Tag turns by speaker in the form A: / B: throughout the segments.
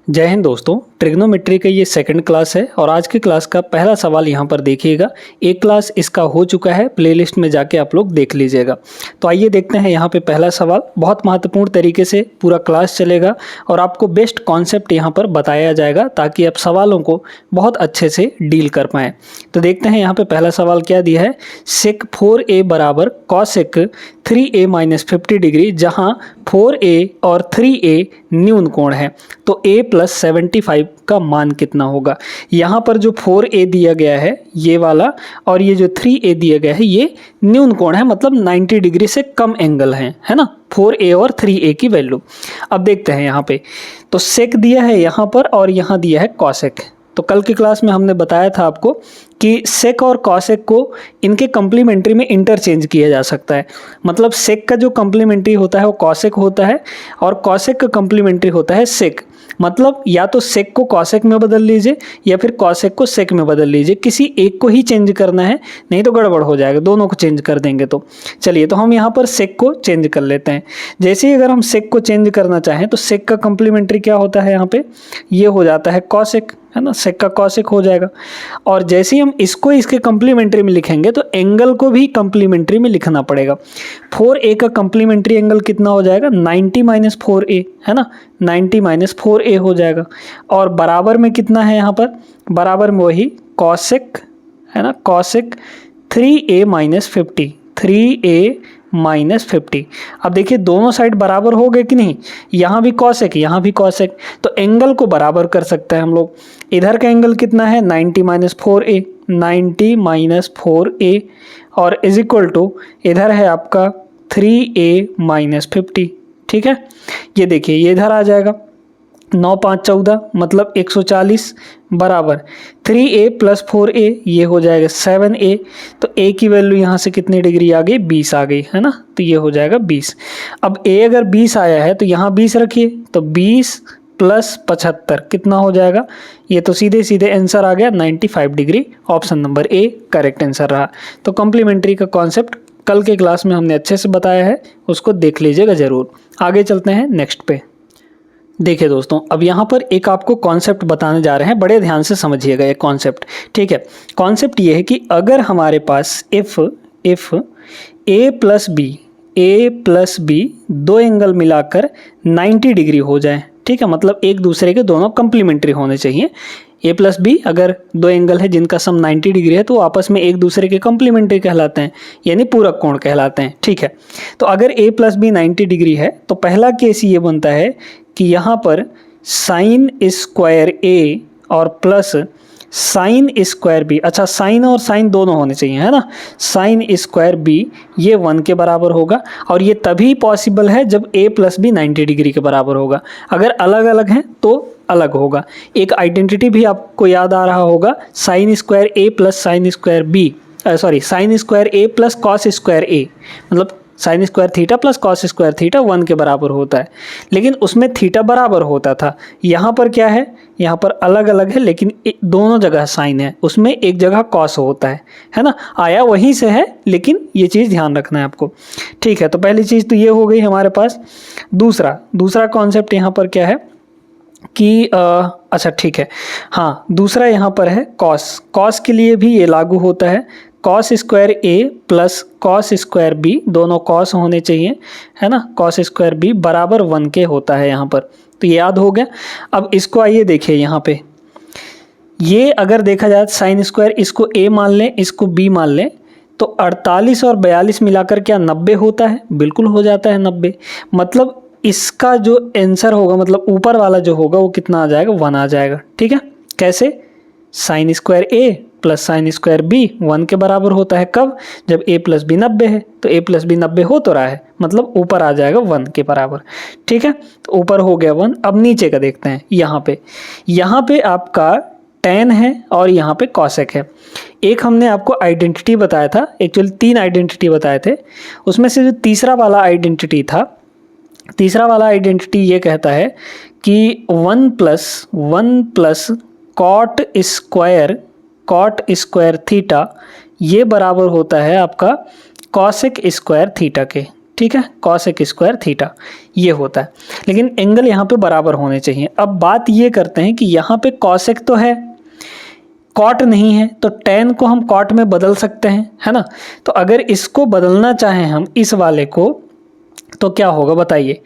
A: जय हिंद दोस्तों, ट्रिग्नोमेट्री का ये सेकंड क्लास है और आज की क्लास का पहला सवाल यहाँ पर देखिएगा। एक क्लास इसका हो चुका है, प्लेलिस्ट में जाके आप लोग देख लीजिएगा। तो आइए देखते हैं यहाँ पे पहला सवाल। बहुत महत्वपूर्ण तरीके से पूरा क्लास चलेगा और आपको बेस्ट कॉन्सेप्ट यहाँ पर बताया जाएगा ताकि आप सवालों को बहुत अच्छे से डील कर पाएँ। तो देखते हैं यहाँ पे पहला सवाल क्या दिया है। सेक 4a बराबर कॉसेक 3a माइनस 50 डिग्री, जहाँ 4a और 3a न्यून कोण है, तो a प्लस 75 का मान कितना होगा। यहाँ पर जो 4a दिया गया है ये वाला और ये जो 3a दिया गया है ये न्यून कोण है, मतलब 90 डिग्री से कम एंगल है ना, 4a और 3a की वैल्यू। अब देखते हैं यहाँ पे, तो सेक दिया है यहाँ पर और यहाँ दिया है कॉसेक। तो कल की क्लास में हमने बताया था आपको कि सेक और कॉसेक को इनके कम्प्लीमेंट्री में इंटरचेंज किया जा सकता है। मतलब सेक का जो कम्प्लीमेंट्री होता है वो कॉसेक होता है और कॉसेक का कम्प्लीमेंट्री होता है सेक। मतलब या तो सेक को कॉसेक में बदल लीजिए या फिर कॉसेक को सेक में बदल लीजिए, किसी एक को ही चेंज करना है, नहीं तो गड़बड़ हो जाएगा, दोनों को चेंज कर देंगे। तो चलिए, तो हम यहाँ पर सेक को चेंज कर लेते हैं। जैसे ही अगर हम सेक को चेंज करना चाहें तो सेक का कम्प्लीमेंट्री क्या होता है, यहाँ पे ये हो जाता है कॉसेक, है ना, सेक का कॉसेक हो जाएगा। और जैसे ही हम इसको इसके कम्प्लीमेंट्री में लिखेंगे तो एंगल को भी कम्प्लीमेंट्री में लिखना पड़ेगा। 4a का कम्प्लीमेंट्री एंगल कितना हो जाएगा, 90 माइनस 4a, है ना, 90 माइनस 4a हो जाएगा। और बराबर में कितना है यहाँ पर, बराबर में वही कॉसेक, है ना, cosec 3a minus 50, 3a minus 50। अब देखिए दोनों साइड बराबर हो गए कि नहीं, यहाँ भी कॉसेक यहाँ भी कॉसेक, तो एंगल को बराबर कर सकते हैं हम लोग। इधर का एंगल कितना है, 90 माइनस 4a, 90 माइनस 4a और इज इक्वल टू इधर है आपका 3a माइनस 50। ठीक है, ये देखिए ये इधर आ जाएगा, 9 5 14 मतलब 140 बराबर 3a प्लस 4a, ये हो जाएगा 7a। तो a की वैल्यू यहाँ से कितनी डिग्री आ गई, 20 आ गई, है ना, तो ये हो जाएगा 20। अब a अगर 20 आया है तो यहाँ 20 रखिए, तो 20 प्लस 75 कितना हो जाएगा, ये तो सीधे सीधे आंसर आ गया 95 degree. Option number A correct answer रहा। तो कॉम्प्लीमेंट्री का कॉन्सेप्ट कल के क्लास में हमने अच्छे से बताया है, उसको देख लीजिएगा ज़रूर। आगे चलते हैं नेक्स्ट पे। देखिए दोस्तों, अब यहाँ पर एक आपको कॉन्सेप्ट बताने जा रहे हैं, बड़े ध्यान से समझिएगा ये कॉन्सेप्ट। ठीक है, कॉन्सेप्ट ये है कि अगर हमारे पास इफ़ a प्लस बी दो एंगल मिलाकर 90 डिग्री हो जाए, ठीक है, मतलब एक दूसरे के दोनों कम्प्लीमेंट्री होने चाहिए। a प्लस बी अगर दो एंगल है जिनका सम 90 डिग्री है तो आपस में एक दूसरे के कम्प्लीमेंट्री कहलाते हैं, यानी पूरक कोण कहलाते हैं। ठीक है, तो अगर a प्लस बी 90 डिग्री है तो पहला केस ये बनता है कि यहाँ पर साइन स्क्वायर a और प्लस साइन स्क्वायर b, अच्छा साइन और साइन दोनों होने चाहिए, है ना, साइन स्क्वायर b ये 1 के बराबर होगा। और ये तभी पॉसिबल है जब a प्लस बी 90 डिग्री के बराबर होगा। अगर अलग अलग हैं तो अलग होगा। एक आइडेंटिटी भी आपको याद आ रहा होगा, sine square a plus sine square b, sorry sine square a plus cos square a, मतलब sign square theta plus cos square theta 1 के बराबर होता है, लेकिन उसमें थीटा बराबर होता था। यहाँ पर क्या है, यहाँ पर अलग अलग है लेकिन दोनों जगह साइन है, उसमें एक जगह कॉस होता है ना, आया वहीं से है, लेकिन ये चीज़ ध्यान रखना है आपको। ठीक है, तो पहली चीज़ तो ये हो गई हमारे पास। दूसरा कॉन्सेप्ट यहाँ पर क्या है कि अच्छा ठीक है, हाँ दूसरा यहाँ पर है कॉस के लिए भी ये लागू होता है। Cos square a plus cos square b, दोनों कॉस होने चाहिए, है ना, कॉस स्क्वायर b बराबर 1 के होता है यहाँ पर। तो ये याद हो गया। अब इसको आइए देखिए, यहाँ पे ये अगर देखा जाए साइन स्क्वायर, इसको a मान लें इसको b मान लें तो 48 और 42 मिलाकर क्या 90 होता है, बिल्कुल हो जाता है 90। मतलब इसका जो आंसर होगा, मतलब ऊपर वाला जो होगा वो कितना आ जाएगा, 1 आ जाएगा। ठीक है, कैसे, sine square a plus sine square b 1 के बराबर होता है, कब, जब a प्लस बी 90 है, तो a प्लस बी 90 हो तो रहा है, मतलब ऊपर आ जाएगा 1 के बराबर। ठीक है, तो ऊपर हो गया 1। अब नीचे का देखते हैं। यहाँ पे आपका tan है और यहाँ पे कॉसेक है। एक हमने आपको आइडेंटिटी बताया था, एक्चुअली 3 आइडेंटिटी बताए थे, उसमें से जो तीसरा वाला आइडेंटिटी था, तीसरा वाला आइडेंटिटी ये कहता है कि 1 प्लस कॉट स्क्वायर थीटा ये बराबर होता है आपका कॉसेक स्क्वायर थीटा के। ठीक है, कॉसेक स्क्वायर थीटा ये होता है, लेकिन एंगल यहाँ पे बराबर होने चाहिए। अब बात ये करते हैं कि यहाँ पे कॉसेक तो है, कॉट नहीं है, तो टेन को हम कॉट में बदल सकते हैं, है ना। तो अगर इसको बदलना चाहें हम इस वाले को, तो क्या होगा बताइए।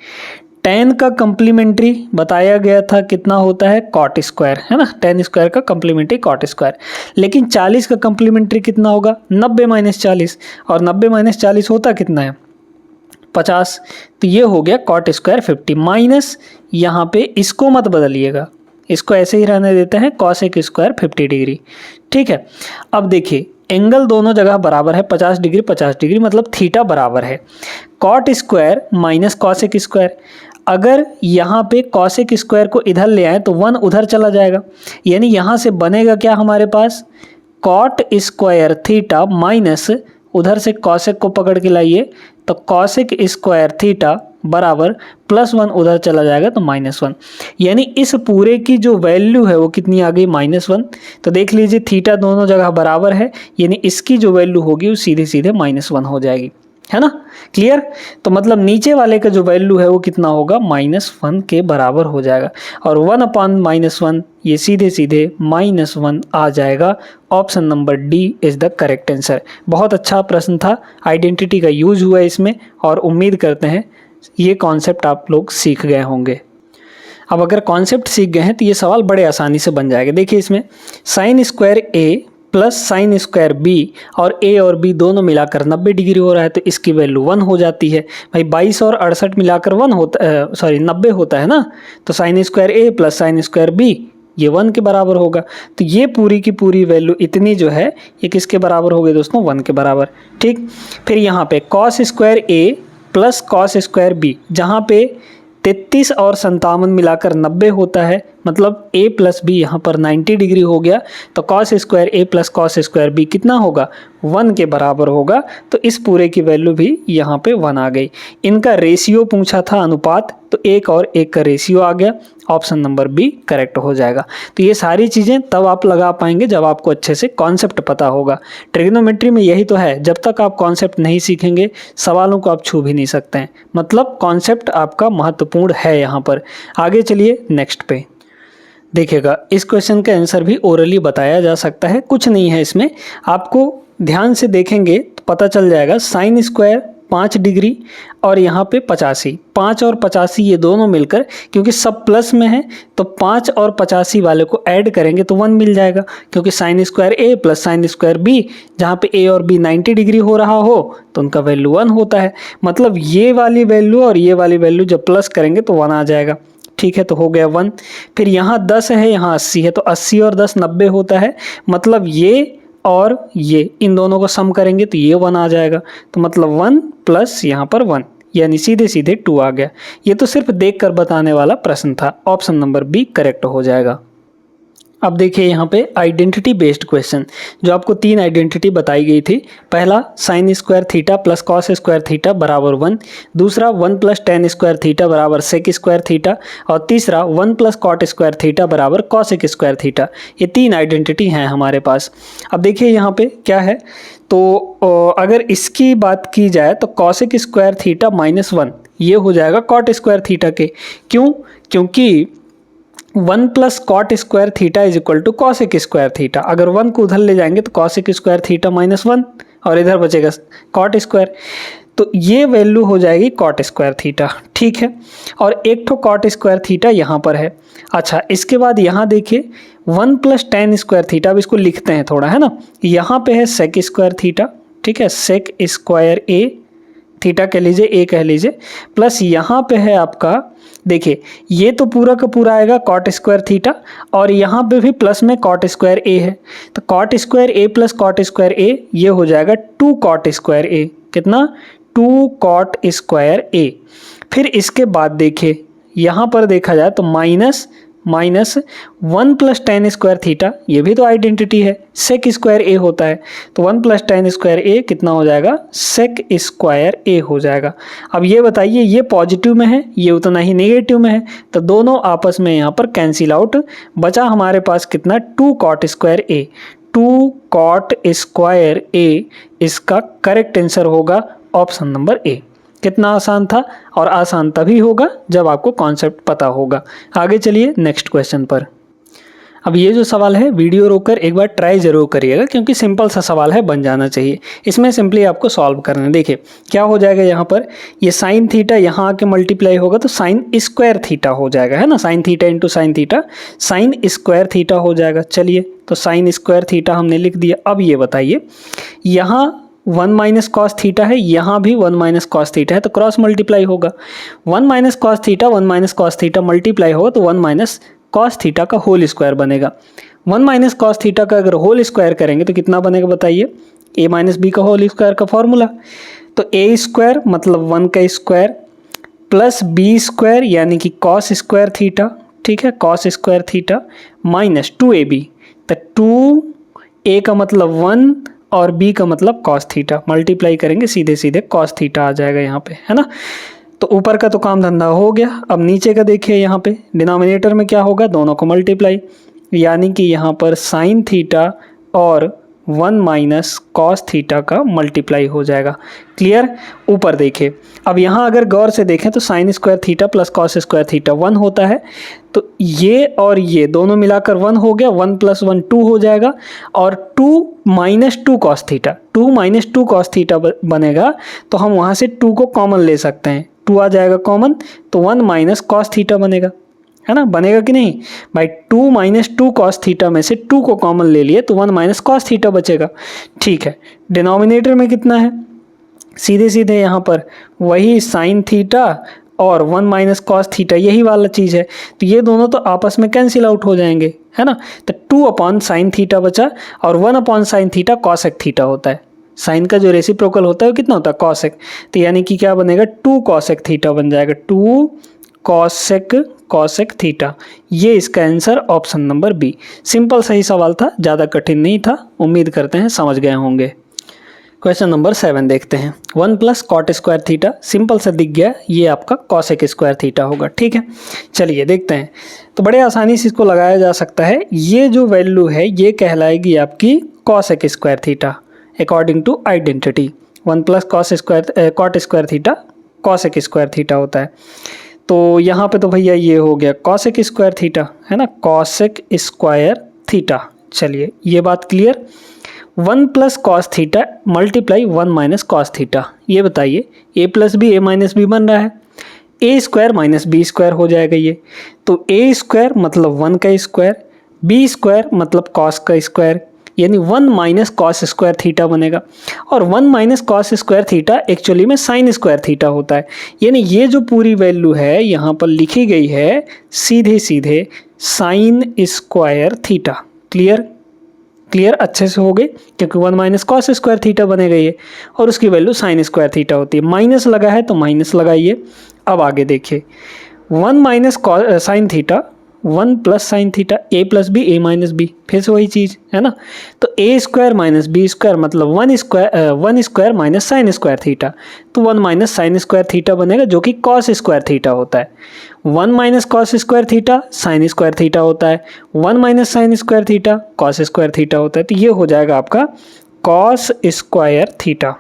A: टेन का कम्प्लीमेंट्री बताया गया था कितना होता है, कॉट स्क्वायर, है ना। टेन स्क्वायर का कम्प्लीमेंट्री कॉट स्क्वायर, लेकिन 40 का कम्प्लीमेंट्री कितना होगा, 90 माइनस 40, और 90 माइनस 40 होता कितना है, 50। तो ये हो गया कॉट स्क्वायर 50 माइनस, यहाँ पे इसको मत बदलिएगा, इसको ऐसे ही रहने देते हैं, कॉसेक स्क्वायर 50 डिग्री, ठीक है। अब देखिए एंगल दोनों जगह बराबर है, 50 डिग्री 50 डिग्री, मतलब थीटा बराबर है। Cot square minus cosec square, अगर यहाँ पे कॉसेक स्क्वायर को इधर ले आए तो 1 उधर चला जाएगा, यानी यहाँ से बनेगा क्या हमारे पास, कॉट स्क्वायर थीटा माइनस, उधर से कॉसेक को पकड़ के लाइए तो कॉसेक स्क्वायर थीटा बराबर +1 उधर चला जाएगा तो -1, यानी इस पूरे की जो वैल्यू है वो कितनी आ गई, -1। तो देख लीजिए थीटा दोनों जगह बराबर है, यानी इसकी जो वैल्यू होगी वो सीधे सीधे -1 हो जाएगी, है ना, क्लियर। तो मतलब नीचे वाले का जो वैल्यू है वो कितना होगा, -1 के बराबर हो जाएगा, और 1/-1 ये सीधे सीधे -1 आ जाएगा। Option number D is the correct answer. बहुत अच्छा प्रश्न था, आइडेंटिटी का यूज हुआ है इसमें, और उम्मीद करते हैं ये कॉन्सेप्ट आप लोग सीख गए होंगे। अब अगर कॉन्सेप्ट सीख गए हैं तो ये सवाल बड़े आसानी से बन जाएगा। देखिए इसमें साइन स्क्वायर ए प्लस साइन स्क्वायर बी, और ए और बी दोनों मिलाकर 90 डिग्री हो रहा है, तो इसकी वैल्यू 1 हो जाती है। भाई 22 और 68 मिलाकर 1 होता 90 होता है ना, तो साइन स्क्वायर ए प्लस साइन स्क्वायर बी ये 1 के बराबर होगा। तो ये पूरी की पूरी वैल्यू इतनी जो है ये किसके बराबर हो गई दोस्तों, 1 के बराबर, ठीक। फिर यहाँ पे कॉस स्क्वायर ए प्लस कॉस स्क्वायर बी, जहाँ पे 33 और 57 मिलाकर 90 होता है, मतलब a प्लस बी यहाँ पर 90 डिग्री हो गया, तो कॉस स्क्वायर ए प्लस कॉस स्क्वायर बी कितना होगा, 1 के बराबर होगा। तो इस पूरे की वैल्यू भी यहाँ पे 1 आ गई। इनका रेशियो पूछा था, अनुपात, तो 1 और 1 का रेशियो आ गया, ऑप्शन नंबर बी करेक्ट हो जाएगा। तो ये सारी चीज़ें तब आप लगा पाएंगे जब आपको अच्छे से कॉन्सेप्ट पता होगा। ट्रिग्नोमेट्री में यही तो है, जब तक आप कॉन्सेप्ट नहीं सीखेंगे सवालों को आप छू भी नहीं सकते हैं, मतलब कॉन्सेप्ट आपका महत्वपूर्ण है यहाँ पर। आगे चलिए नेक्स्ट पे देखिएगा, इस क्वेश्चन का आंसर भी ओरली बताया जा सकता है, कुछ नहीं है इसमें, आपको ध्यान से देखेंगे तो पता चल जाएगा। साइन स्क्वायर 5 डिग्री और यहाँ पे 85, 5 और 85 ये दोनों मिलकर, क्योंकि सब प्लस में है तो 5 और 85 वाले को ऐड करेंगे तो 1 मिल जाएगा, क्योंकि साइन स्क्वायर ए प्लस साइन स्क्वायर बी, जहाँ पे ए और बी 90 डिग्री हो रहा हो तो उनका वैल्यू 1 होता है। मतलब ये वाली वैल्यू और ये वाली वैल्यू जब प्लस करेंगे तो 1 आ जाएगा, ठीक है, तो हो गया 1। फिर यहाँ 10 है, यहाँ 80 है, तो 80 और 10 90 होता है, मतलब ये और ये इन दोनों को सम करेंगे तो ये 1 आ जाएगा, तो मतलब 1 प्लस यहाँ पर 1, यानी सीधे सीधे 2 आ गया। ये तो सिर्फ देख कर बताने वाला प्रश्न था, ऑप्शन नंबर बी करेक्ट हो जाएगा। अब देखिए यहाँ पे आइडेंटिटी बेस्ड क्वेश्चन, जो आपको 3 आइडेंटिटी बताई गई थी। पहला sign square theta plus cos square theta बराबर 1, दूसरा 1 प्लस टेन स्क्वायर थीटा बराबर सेक स्क्वायर थीटा, और तीसरा 1 प्लस कॉट स्क्वायर थीटा बराबर कॉसेक स्क्वायर थीटा। ये 3 आइडेंटिटी हैं हमारे पास। अब देखिए यहाँ पे क्या है, तो अगर इसकी बात की जाए तो कॉसेक स्क्वायर थीटा -1 ये हो जाएगा कॉट स्क्वायर थीटा के। क्यों? क्योंकि 1 plus cot square theta is equal to cosec square theta. अगर 1 को उधर ले जाएंगे तो कॉसेक स्क्वायर थीटा -1 और इधर बचेगा कॉट स्क्वायर, तो ये वैल्यू हो जाएगी कॉट स्क्वायर थीटा, ठीक है। और एक ठो कॉट स्क्वायर थीटा यहाँ पर है। अच्छा, इसके बाद यहाँ देखिए 1 प्लस टेन स्क्वायर थीटा, अब इसको लिखते हैं थोड़ा, है ना। यहाँ पे है सेक स्क्वायर थीटा, ठीक है, सेक स्क्वायर ए थीटा कह लीजिए, ए कह लीजिए, प्लस यहाँ पे है आपका, देखिए ये तो पूरा का पूरा आएगा कॉट स्क्वायर थीटा, और यहाँ पे भी प्लस में कॉट स्क्वायर ए है, तो कॉट स्क्वायर ए प्लस कॉट स्क्वायर ए ये हो जाएगा 2 कॉट स्क्वायर ए। कितना? 2 कॉट स्क्वायर ए। फिर इसके बाद देखिए यहाँ पर देखा जाए तो minus 1 plus ten square theta, ये भी तो आइडेंटिटी है, सेक स्क्वायर ए होता है, तो 1 प्लस टेन स्क्वायर ए कितना हो जाएगा? सेक स्क्वायर ए हो जाएगा। अब ये बताइए, ये पॉजिटिव में है, ये उतना ही नेगेटिव में है, तो दोनों आपस में यहाँ पर कैंसिल आउट, बचा हमारे पास कितना? 2 कॉट स्क्वायर ए। 2 कॉट स्क्वायर ए इसका करेक्ट आंसर होगा ऑप्शन नंबर ए। कितना आसान था, और आसान तभी होगा जब आपको कॉन्सेप्ट पता होगा। आगे चलिए नेक्स्ट क्वेश्चन पर। अब ये जो सवाल है वीडियो रोककर एक बार ट्राई जरूर करिएगा, क्योंकि सिंपल सा सवाल है, बन जाना चाहिए। इसमें सिंपली आपको सॉल्व करना है। देखिए क्या हो जाएगा, यहाँ पर ये साइन थीटा यहाँ आके मल्टीप्लाई होगा तो साइन स्क्वायर थीटा हो जाएगा, है ना। Sine theta into sine theta, sign square theta हो जाएगा। चलिए तो साइन स्क्वायर थीटा हमने लिख दिया। अब ये बताइए, यहाँ 1 माइनस कॉस थीटा है, यहाँ भी 1 माइनस कॉस थीटा है, तो क्रॉस मल्टीप्लाई होगा। 1 minus cos theta 1 minus cos theta multiply होगा तो 1 माइनस कॉस थीटा का होल स्क्वायर बनेगा। 1 माइनस कॉस थीटा का अगर होल स्क्वायर करेंगे तो कितना बनेगा बताइए, a माइनस बी का होल स्क्वायर का फॉर्मूला। तो a स्क्वायर मतलब 1 का स्क्वायर प्लस बी स्क्वायर यानी कि कॉस स्क्वायर थीटा, ठीक है, cos square theta minus 2ab, तो 2a का मतलब 1 और b का मतलब कॉस थीटा, मल्टीप्लाई करेंगे सीधे सीधे कॉस थीटा आ जाएगा यहाँ पे, है ना। तो ऊपर का तो काम धंधा हो गया। अब नीचे का देखिए, यहाँ पे डिनोमिनेटर में क्या होगा, दोनों को मल्टीप्लाई, यानी कि यहाँ पर साइन थीटा और 1 माइनस कॉस थीटा का मल्टीप्लाई हो जाएगा। क्लियर। ऊपर देखिए, अब यहाँ अगर गौर से देखें तो sign square theta plus cos square theta 1 होता है, तो ये और ये दोनों मिलाकर 1 हो गया, 1 प्लस 1 2 हो जाएगा, और 2 minus 2 cos theta, 2 minus 2 cos theta बनेगा। तो हम वहाँ से 2 को कॉमन ले सकते हैं, 2 आ जाएगा कॉमन, तो 1 माइनस कॉस थीटा बनेगा, है ना। बनेगा कि नहीं भाई, 2 माइनस 2 कॉस थीटा में से 2 को कॉमन ले लिए तो 1 माइनस कॉस थीटा बचेगा। ठीक है, डिनोमिनेटर में कितना है, सीधे सीधे यहाँ पर वही साइन थीटा और 1 माइनस कॉस थीटा, यही वाला चीज़ है, तो ये दोनों तो आपस में कैंसिल आउट हो जाएंगे, है ना। तो 2 अपॉन साइन थीटा बचा, और 1 upon sine theta cosec theta होता है। साइन का जो रेसिप्रोकल होता है वो कितना होता है, कॉसेक, तो यानी कि क्या बनेगा, 2 कॉसेक थीटा बन जाएगा, 2 कॉसेक थीटा। ये इसका answer option number B. Simple सही सवाल था, ज़्यादा कठिन नहीं था, उम्मीद करते हैं समझ गए होंगे। क्वेश्चन नंबर 7 देखते हैं। 1 plus cot square theta, simple सा दिख गया, ये आपका कॉसेक स्क्वायर थीटा होगा। ठीक है, चलिए देखते हैं। तो बड़े आसानी से इसको लगाया जा सकता है। ये जो वैल्यू है ये कहलाएगी आपकी cosec square theta according to identity. 1 plus cot square theta cosec square theta होता है। तो यहाँ पे तो भैया ये हो गया कॉसेक स्क्वायर थीटा, है ना, कॉसेक स्क्वायर थीटा। चलिए ये बात clear. 1 plus cos theta multiply 1 minus cos theta, ये बताइए a plus B a minus B बन रहा है, a square minus B square हो जाएगा ये। तो a स्क्वायर मतलब 1 का स्क्वायर, b स्क्वायर मतलब कॉस का स्क्वायर, यानी 1 माइनस कॉस स्क्वायर थीटा बनेगा। और 1 minus cos square theta actually में साइन स्क्वायर थीटा होता है, यानी ये जो पूरी वैल्यू है यहाँ पर लिखी गई है सीधे सीधे साइन स्क्वायर थीटा। क्लियर अच्छे से हो गई, क्योंकि 1 माइनस कॉस स्क्वायर थीटा बनेगा ये, और उसकी वैल्यू साइन स्क्वायर थीटा होती है। माइनस लगा है तो माइनस लगाइए। अब आगे देखिए, 1 minus sine theta 1 plus sine theta, a plus B a minus B, फिर से वही चीज़ है ना। तो a square minus B square मतलब 1 square minus sine square theta, तो 1 माइनस साइन स्क्वायर थीटा बनेगा, जो कि कॉस स्क्वायर थीटा होता है। 1 minus cos square theta sine square theta होता है, 1 minus sine square theta cos square theta होता है। तो ये हो जाएगा आपका cos square theta.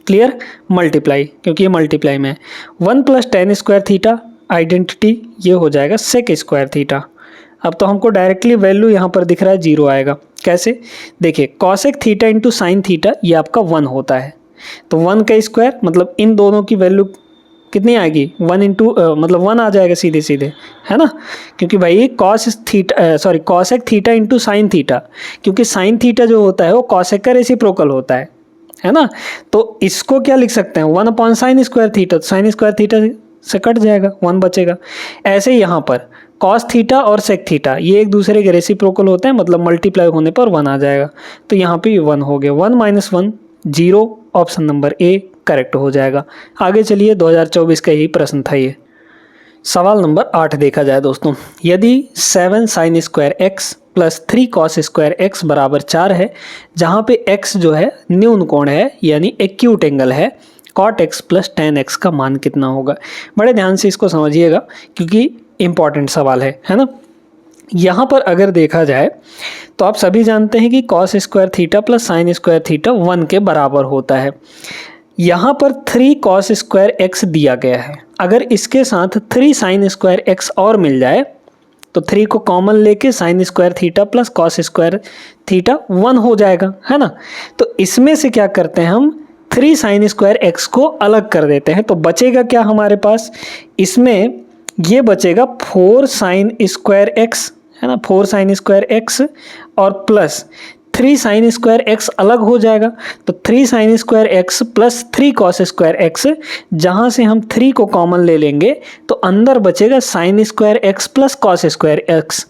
A: Clear, multiply, क्योंकि ये मल्टीप्लाई में है। 1 plus ten square theta identity, ये हो जाएगा सेक स्क्वायर थीटा। अब तो हमको डायरेक्टली वैल्यू यहाँ पर दिख रहा है 0 आएगा। कैसे, देखिए cosec theta into sine theta ये आपका 1 होता है, तो 1 का स्क्वायर मतलब इन दोनों की वैल्यू कितनी आएगी, 1 इंटू मतलब 1 आ जाएगा सीधे सीधे, है ना। क्योंकि भाई cosec theta into sine theta, क्योंकि साइन थीटा जो होता है वो कॉसेक का रेसिप्रोकल होता है ना। तो इसको क्या लिख सकते हैं, 1 अपॉन साइन स्क्वायर थीटा, तो साइन स्क्वायर थीटा से कट जाएगा, 1 बचेगा। ऐसे ही यहाँ पर कॉस थीटा और सेक थीटा ये एक दूसरे के रेसिप्रोकल होते हैं, मतलब मल्टीप्लाई होने पर 1 आ जाएगा, तो यहाँ पे 1 हो गया। 1 minus 1 0, option number A correct हो जाएगा। आगे चलिए, 2024 का यही प्रश्न था ये। सवाल नंबर 8 देखा जाए दोस्तों। यदि 7 sine square x plus 3 cos square x बराबर 4 है, जहाँ पे x जो है न्यून कोण है यानी एक्यूट एंगल है, cot X plus tan X का मान कितना होगा। बड़े ध्यान से इसको समझिएगा क्योंकि इम्पॉर्टेंट सवाल है ना। यहाँ पर अगर देखा जाए तो आप सभी जानते हैं कि cos square theta plus sign square theta 1 के बराबर होता है। यहाँ पर 3 cos स्क्वायर एक्स दिया गया है, अगर इसके साथ 3 sin स्क्वायर एक्स और मिल जाए तो 3 को कॉमन लेके sin square theta plus cos square theta 1 हो जाएगा, है ना। तो इसमें से क्या करते हैं हम 3 sin स्क्वायर एक्स को अलग कर देते हैं, तो बचेगा क्या हमारे पास, इसमें ये बचेगा 4 sin स्क्वायर एक्स, है ना, 4 sin स्क्वायर एक्स और प्लस 3 sin स्क्वायर एक्स अलग हो जाएगा, तो 3 sin square x plus 3 cos square x, जहाँ से हम 3 को कॉमन ले लेंगे तो अंदर बचेगा sin square x plus cos square x,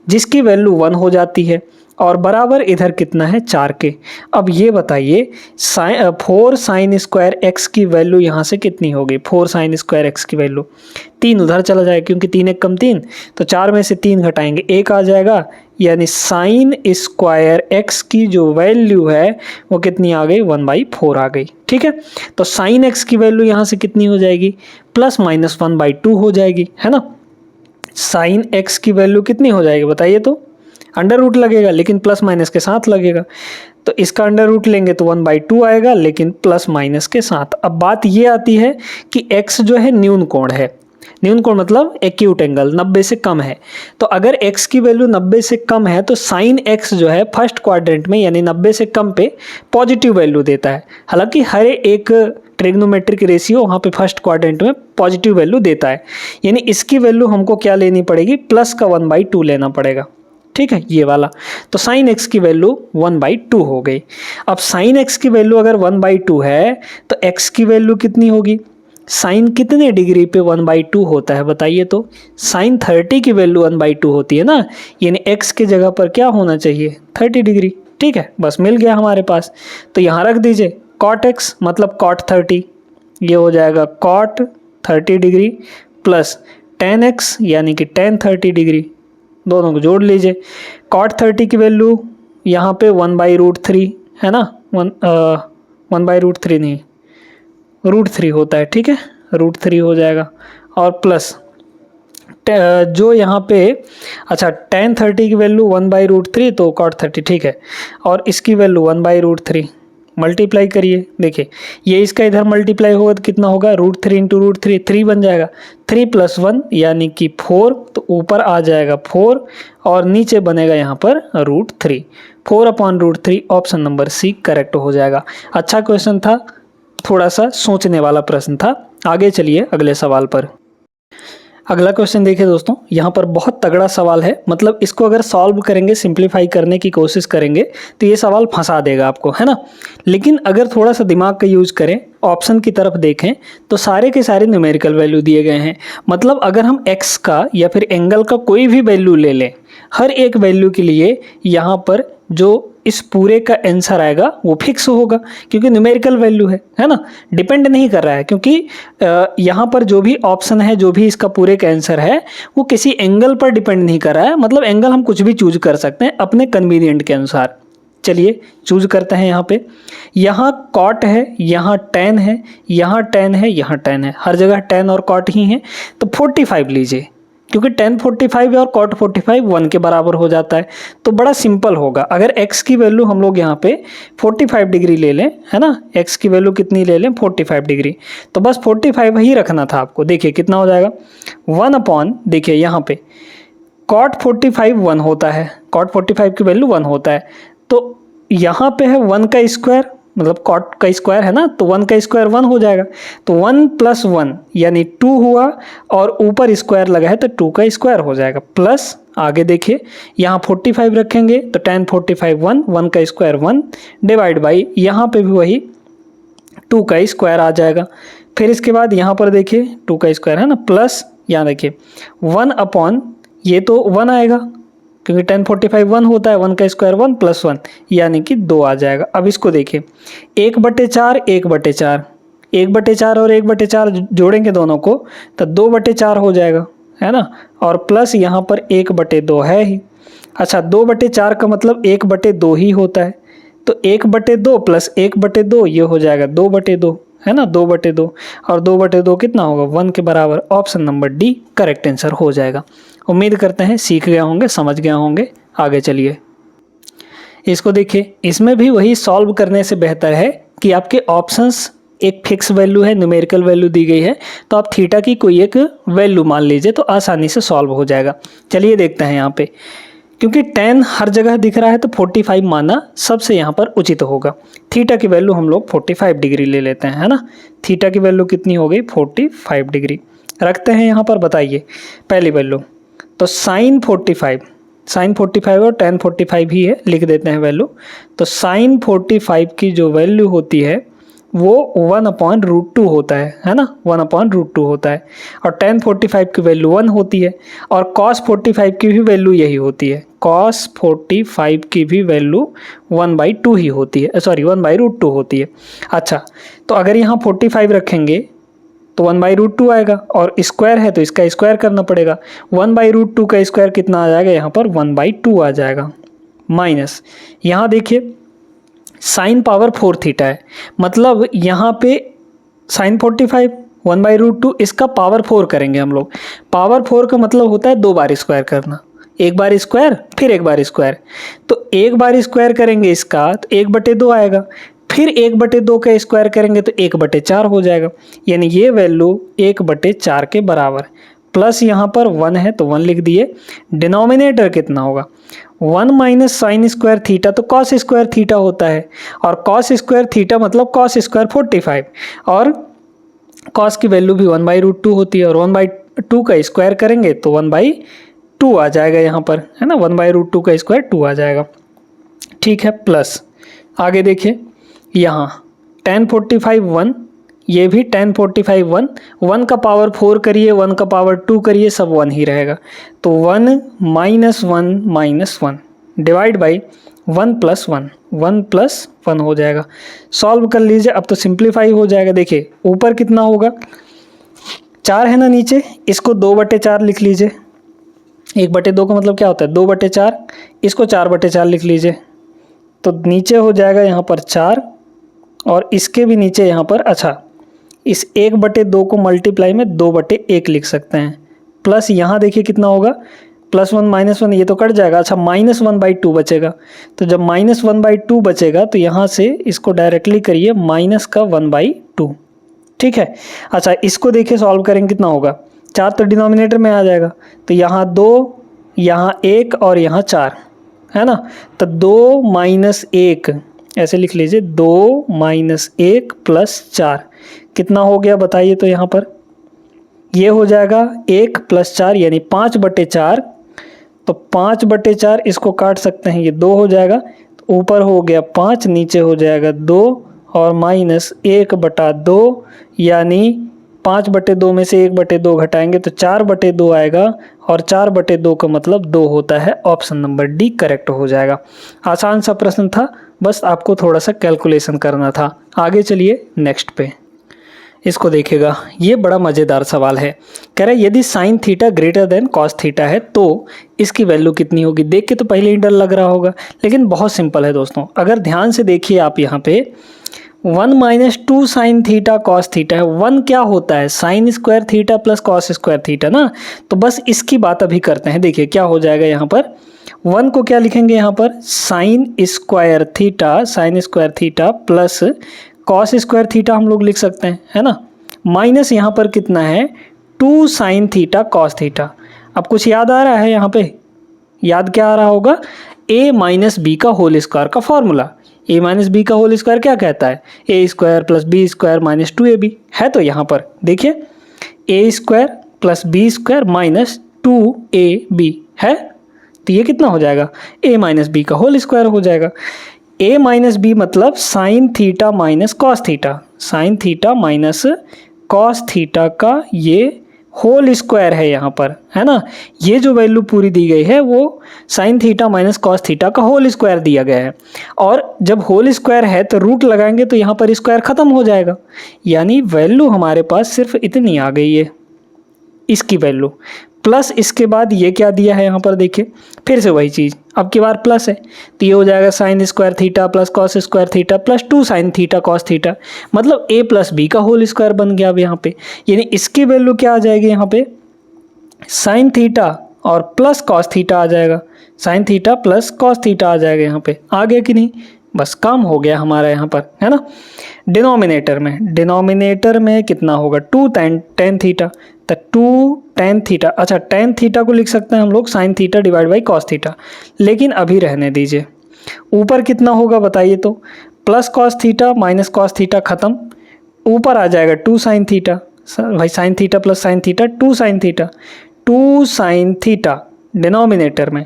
A: जिसकी वैल्यू 1 हो जाती है और बराबर इधर कितना है 4 के। अब ये बताइए 4 sin स्क्वायर एक्स की वैल्यू यहाँ से कितनी होगी, 4 sin स्क्वायर एक्स की वैल्यू 3 उधर चला जाएगा क्योंकि 3 एक कम 3, तो 4 में से 3 घटाएंगे 1 आ जाएगा, यानी sin स्क्वायर एक्स की जो वैल्यू है वो कितनी आ गई 1/4 आ गई। ठीक है, तो sin एक्स की वैल्यू यहाँ से कितनी हो जाएगी प्लस माइनस 1/2 हो जाएगी, है ना। sin एक्स की वैल्यू कितनी हो जाएगी बताइए, तो अंडर रूट लगेगा लेकिन प्लस माइनस के साथ लगेगा, तो इसका अंडर रूट लेंगे तो 1/2 आएगा लेकिन प्लस माइनस के साथ। अब बात ये आती है कि x जो है न्यून कोण है, न्यून कोण मतलब एक्यूट एंगल 90 से कम है, तो अगर x की वैल्यू 90 से कम है तो sin x जो है फर्स्ट क्वाड्रेंट में यानी 90 से कम पे पॉजिटिव वैल्यू देता है। हालांकि हर एक ट्रिग्नोमेट्रिक रेशियो वहाँ पे फर्स्ट क्वाड्रेंट में पॉजिटिव वैल्यू देता है, यानी इसकी वैल्यू हमको क्या लेनी पड़ेगी, प्लस का 1/2 लेना पड़ेगा। ठीक है, ये वाला, तो sin x की वैल्यू 1/2 हो गई। अब sin x की वैल्यू अगर 1/2 है तो x की वैल्यू कितनी होगी, sin कितने डिग्री पे 1/2 होता है बताइए, तो sin 30 की वैल्यू 1/2 होती है ना, यानी x की जगह पर क्या होना चाहिए 30 डिग्री। ठीक है, बस मिल गया हमारे पास, तो यहाँ रख दीजिए cot x मतलब cot 30, ये हो जाएगा cot 30 degree plus tan x यानी कि tan 30 डिग्री, दोनों को जोड़ लीजिए। cot 30 की वैल्यू यहाँ पे 1/√3 है ना, 1/√3 नहीं √3 होता है, ठीक है, √3 हो जाएगा और प्लस जो यहाँ पे अच्छा tan 30 की वैल्यू 1/√3 तो cot 30 ठीक है, और इसकी वैल्यू 1/√3 मल्टीप्लाई करिए, देखिए ये इसका इधर मल्टीप्लाई होगा तो कितना होगा √3 इंटू √3 3 बन जाएगा, 3 + 1 यानी कि 4, तो ऊपर आ जाएगा 4 और नीचे बनेगा यहाँ पर √3, 4/√3 ऑप्शन नंबर सी करेक्ट हो जाएगा। अच्छा क्वेश्चन था, थोड़ा सा सोचने वाला प्रश्न था। आगे चलिए अगले सवाल पर। अगला क्वेश्चन देखिए दोस्तों, यहाँ पर बहुत तगड़ा सवाल है, मतलब इसको अगर सॉल्व करेंगे, सिंप्लीफाई करने की कोशिश करेंगे तो ये सवाल फंसा देगा आपको, है ना। लेकिन अगर थोड़ा सा दिमाग का यूज करें, ऑप्शन की तरफ देखें तो सारे के सारे न्यूमेरिकल वैल्यू दिए गए हैं, मतलब अगर हम x का या फिर एंगल का कोई भी वैल्यू ले लें, हर एक वैल्यू के लिए यहाँ पर जो इस पूरे का आंसर आएगा वो फिक्स होगा, क्योंकि न्यूमेरिकल वैल्यू है ना, डिपेंड नहीं कर रहा है, क्योंकि यहाँ पर जो भी ऑप्शन है, जो भी इसका पूरे का आंसर है वो किसी एंगल पर डिपेंड नहीं कर रहा है, मतलब एंगल हम कुछ भी चूज कर सकते हैं अपने कन्वीनियंट के अनुसार। चलिए चूज करते हैं, यहाँ पे यहाँ कॉट है, यहाँ tan है, यहाँ tan है, यहाँ tan है, हर जगह tan और कॉट ही है, तो 45 लीजिए, क्योंकि tan 45 और cot 45 1 के बराबर हो जाता है, तो बड़ा सिंपल होगा। अगर x की वैल्यू हम लोग यहाँ पे 45 डिग्री ले लें, है ना, x की वैल्यू कितनी ले लें 45 डिग्री, तो बस 45 ही रखना था आपको। देखिए कितना हो जाएगा 1/, देखिए यहाँ पे cot 45 1 होता है, cot 45 की वैल्यू 1 होता है, तो यहाँ पे है 1 का स्क्वायर, मतलब cot का स्क्वायर है ना, तो 1 का स्क्वायर 1 हो जाएगा, तो 1 + 1 यानी 2 हुआ, और ऊपर स्क्वायर लगा है तो 2 का स्क्वायर हो जाएगा, प्लस आगे देखिए यहाँ 45 रखेंगे तो tan 45 1, 1 का स्क्वायर 1 डिवाइड बाई यहाँ पे भी वही 2 का स्क्वायर आ जाएगा। फिर इसके बाद यहाँ पर देखिए 2 का स्क्वायर है ना, प्लस यहाँ देखिए 1/, ये तो 1 आएगा क्योंकि tan 45 1 होता है, 1 का स्क्वायर 1 + 1 यानी कि 2 आ जाएगा। अब इसको देखिए 1/4 1/4, 1/4 और 1/4 जोड़ेंगे दोनों को तो 2/4 हो जाएगा, है ना, और प्लस यहाँ पर 1/2 है ही। अच्छा 2/4 का मतलब 1/2 ही होता है, तो 1/2 + 1/2 ये हो जाएगा 2/2, है ना, 2/2 और 2/2 कितना होगा 1 के बराबर। Option number D correct answer हो जाएगा। उम्मीद करते हैं सीख गए होंगे, समझ गए होंगे। आगे चलिए इसको देखिए, इसमें भी वही सॉल्व करने से बेहतर है कि आपके ऑप्शंस एक फिक्स वैल्यू है, न्यूमेरिकल वैल्यू दी गई है, तो आप थीटा की कोई एक वैल्यू मान लीजिए तो आसानी से सॉल्व हो जाएगा। चलिए देखते हैं यहाँ पे, क्योंकि tan हर जगह दिख रहा है तो 45 माना सबसे यहाँ पर उचित होगा। थीटा की वैल्यू हम लोग 45 डिग्री ले लेते हैं, है ना। थीटा की वैल्यू कितनी हो गई, 45 डिग्री रखते हैं यहाँ पर। बताइए पहली वैल्यू, तो साइन 45 और tan 45 ही है, लिख देते हैं वैल्यू। तो साइन 45 की जो वैल्यू होती है वो 1/√2 होता है ना, 1/√2 होता है। और tan 45 की वैल्यू 1 होती है, और cos 45 की भी वैल्यू यही होती है। cos 45 की भी वैल्यू 1/2 ही होती है, सॉरी 1/√2 होती है। अच्छा, तो अगर यहाँ 45 रखेंगे तो 1/√2 आएगा, और स्क्वायर है तो इसका स्क्वायर करना पड़ेगा। 1/√2 का स्क्वायर कितना आ जाएगा, यहाँ पर 1/2 आ जाएगा। माइनस यहाँ देखिए साइन पावर 4 थीटा है, मतलब यहाँ पे साइन 45 1/√2, इसका पावर 4 करेंगे हम लोग। पावर 4 का मतलब होता है 2 बार स्क्वायर करना, एक बार स्क्वायर फिर एक बार स्क्वायर। तो एक बार स्क्वायर करेंगे इसका तो 1/2 आएगा, फिर 1/2 का स्क्वायर करेंगे तो 1/4 हो जाएगा, यानी ये वैल्यू 1/4 के बराबर। प्लस यहाँ पर 1 है तो 1 लिख दिए। डिनोमिनेटर कितना होगा, 1 माइनस साइन स्क्वायर थीटा, तो कॉस स्क्वायर थीटा होता है, और कॉस स्क्वायर थीटा मतलब कॉस स्क्वायर 45, और कॉस की वैल्यू भी 1/√2 होती है, और 1/2 का स्क्वायर करेंगे तो 1/2 आ जाएगा यहाँ पर, है ना। 1/√2 का स्क्वायर 2 आ जाएगा, ठीक है। प्लस आगे देखिए यहाँ tan 45 1, ये भी tan 45 1, 1 का पावर 4 करिए, 1 का पावर 2 करिए, सब 1 ही रहेगा। तो 1 माइनस 1 डिवाइड बाई 1 प्लस 1 हो जाएगा। सॉल्व कर लीजिए, अब तो सिंप्लीफाई हो जाएगा। देखिए ऊपर कितना होगा, 4 है ना नीचे, इसको 2/4 लिख लीजिए। 1/2 का मतलब क्या होता है, 2/4, इसको 4/4 लिख लीजिए। तो नीचे हो जाएगा यहाँ पर 4, और इसके भी नीचे यहाँ पर, अच्छा इस 1/2 को मल्टीप्लाई में 2/1 लिख सकते हैं। प्लस यहाँ देखिए कितना होगा, +1 -1 ये तो कट जाएगा। अच्छा -1/2 बचेगा, तो जब -1/2 बचेगा तो यहाँ से इसको डायरेक्टली करिए माइनस का 1/2, ठीक है। अच्छा इसको देखिए सॉल्व करेंगे कितना होगा, 4 तो डिनोमिनेटर में आ जाएगा, तो यहाँ 2, यहाँ 1 और यहाँ 4, है ना। तो 2 माइनस 1 ऐसे लिख लीजिए, 2 माइनस 1 प्लस 4 कितना हो गया बताइए। तो यहाँ पर ये हो जाएगा 1 + 4 यानी 5/4, तो 5/4 इसको काट सकते हैं, ये 2 हो जाएगा। तो ऊपर हो गया 5, नीचे हो जाएगा 2, और माइनस 1/2 यानी 5/2 में से 1/2 घटाएंगे तो 4/2 आएगा, और 4/2 का मतलब 2 होता है। ऑप्शन नंबर डी करेक्ट हो जाएगा। आसान सा प्रश्न था, बस आपको थोड़ा सा कैलकुलेशन करना था। आगे चलिए नेक्स्ट पे, इसको देखिएगा, ये बड़ा मज़ेदार सवाल है। कह रहा है यदि sine theta greater than cos theta है तो इसकी वैल्यू कितनी होगी। देख के तो पहले ही डर लग रहा होगा, लेकिन बहुत सिंपल है दोस्तों। अगर ध्यान से देखिए आप यहाँ पे 1 - 2 साइन थीटा कॉस थीटा है। 1 क्या होता है, sign square theta plus cos square theta ना। तो बस इसकी बात अभी करते हैं। देखिए क्या हो जाएगा यहाँ पर, 1 को क्या लिखेंगे यहाँ पर, sign square theta plus cos square theta हम लोग लिख सकते हैं, है ना। माइनस यहाँ पर कितना है, 2 साइन थीटा कॉस थीटा। अब कुछ याद आ रहा है यहाँ पे, याद क्या आ रहा होगा, a माइनस बी का होल स्क्वायर का फॉर्मूला। a माइनस बी का होल स्क्वायर क्या कहता है, a² + b² - 2ab है। तो यहाँ पर देखिए a² + b² - 2ab है, तो ये कितना हो जाएगा, a माइनस बी का होल स्क्वायर हो जाएगा। a माइनस बी मतलब sine theta minus cos theta, sine theta minus cos theta का ये होल स्क्वायर है यहाँ पर, है ना। ये जो वैल्यू पूरी दी गई है वो sine theta minus cos theta का होल स्क्वायर दिया गया है। और जब होल स्क्वायर है तो रूट लगाएंगे तो यहाँ पर स्क्वायर ख़त्म हो जाएगा, यानी वैल्यू हमारे पास सिर्फ इतनी आ गई है, इसकी वैल्यू। प्लस इसके बाद ये क्या दिया है यहाँ पर, देखिए फिर से वही चीज़, अब की बार प्लस है तो ये हो जाएगा sign square theta plus cos square theta plus 2 sine theta cos theta, मतलब a + b का होल स्क्वायर बन गया अब यहाँ पे। यानी इसकी वैल्यू क्या आ जाएगी यहाँ पे, साइन थीटा और प्लस कॉस थीटा आ जाएगा, sine theta plus cos theta आ जाएगा यहाँ पे। आ गया कि नहीं, बस काम हो गया हमारा यहाँ पर, है ना। डिनोमिनेटर में कितना होगा 2 tan थीटा, तो 2 tan थीटा, अच्छा tan थीटा को लिख सकते हैं हम लोग sin theta divide by cos theta, लेकिन अभी रहने दीजिए। ऊपर कितना होगा बताइए, तो plus cos theta minus cos theta खत्म, ऊपर आ जाएगा 2 sin थीटा, भाई sin theta plus sin theta 2 sin theta, 2 sin theta denominator में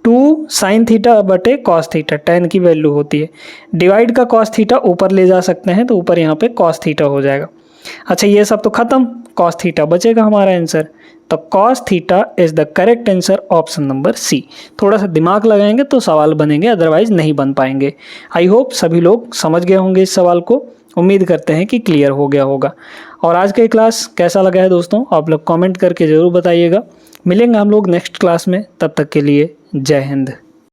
A: 2 sin थीटा बटे cos थीटा, tan की वैल्यू होती है, डिवाइड का cos थीटा ऊपर ले जा सकते हैं, तो ऊपर यहाँ पे cos थीटा हो जाएगा। अच्छा ये सब तो खत्म, cos थीटा बचेगा हमारा आंसर, तो cos theta is the correct answer option number C. थोड़ा सा दिमाग लगाएंगे तो सवाल बनेंगे, अदरवाइज नहीं बन पाएंगे। आई होप सभी लोग समझ गए होंगे इस सवाल को, उम्मीद करते हैं कि क्लियर हो गया होगा। और आज का क्लास कैसा लगा है दोस्तों, आप लोग कमेंट करके ज़रूर बताइएगा। मिलेंगे हम लोग नेक्स्ट क्लास में, तब तक के लिए जय हिंद।